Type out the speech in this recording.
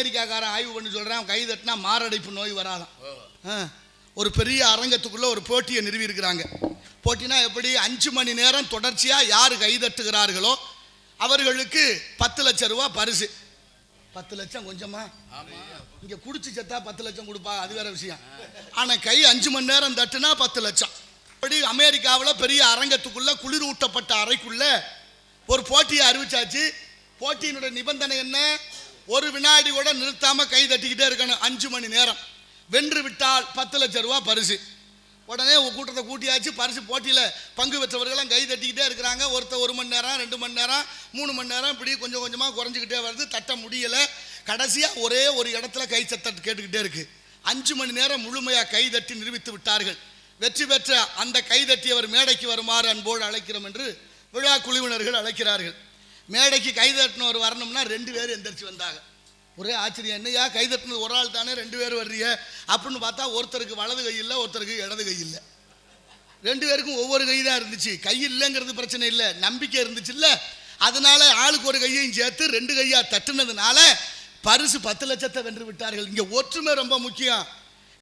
அமெரிக்காக்காரன் ஆய்வு பண்ணி சொல்கிறான், கை தட்டினா மாரடைப்பு நோய் வராதான். ஒரு பெரிய அரங்கத்துக்குள்ளே ஒரு போட்டியை நிறுவி இருக்கிறாங்க. போட்டினா எப்படி? 5 மணி நேரம் தொடர்ச்சியாக யார் கை தட்டுகிறார்களோ அவர்களுக்கு 10 லட்சம் ரூபா பரிசு. 10 லட்சம் கொஞ்சமா? இங்கே குடிச்சு செத்தா 10 லட்சம் கொடுப்பா, அது வேற விஷயம். ஆனால் கை 5 மணி நேரம் தட்டுனா 10 லட்சம். அப்படி அமெரிக்காவில் பெரிய அரங்கத்துக்குள்ள குளிர் ஊட்டப்பட்ட அறைக்குள்ள ஒரு போட்டியை அறிவிச்சாச்சு. போட்டியினுடைய நிபந்தனை என்ன? ஒரு வினாடி கூட நிறுத்தாம கை தட்டிக்கிட்டே இருக்கணும் 5 மணி நேரம். வென்று விட்டால் 10 லட்சம் ரூபா பரிசு. உடனே கூட்டத்தை கூட்டியாச்சு. பரிசு போட்டியில் பங்கு பெற்றவர்கள்லாம் கை தட்டிக்கிட்டே இருக்கிறாங்க. ஒருத்தர் 1 மணி நேரம், 2 மணி நேரம், 3 மணி நேரம், இப்படி கொஞ்சம் கொஞ்சமாக குறைஞ்சிக்கிட்டே வருது. தட்ட முடியலை. கடைசியாக ஒரே ஒரு இடத்துல கை சத்தம் கேட்டுக்கிட்டே இருக்கு. 5 மணி நேரம் முழுமையாக கை தட்டி நிரூபித்து விட்டார்கள். வெற்றி பெற்ற அந்த கை தட்டியவர் மேடைக்கு வருமாறு அன்போடு அழைக்கிறோம் என்று விழா குழுவினர்கள் அழைக்கிறார்கள். மேடைக்கு கை தட்டினவர் வரணும்னா 2 பேர் எந்திரிச்சு வந்தாங்க. ஒரே ஆச்சரியம், என்னையா கை தட்டினது ஒரு ஆள் தானே, 2 பேர் வர்றீங்க அப்படின்னு பார்த்தா ஒருத்தருக்கு வலது கை இல்லை, ஒருத்தருக்கு இடது கை இல்லை. 2 பேருக்கும் ஒவ்வொரு கை தான் இருந்துச்சு. கை இல்லைங்கிறது பிரச்சனை இல்லை, நம்பிக்கை இருந்துச்சு இல்லை. அதனால ஆளுக்கு ஒரு கையையும் சேர்த்து 2 கையா தட்டுனதுனால பரிசு 10 லட்சத்தை வென்று விட்டார்கள். இங்கே ஒற்றுமை ரொம்ப முக்கியம்.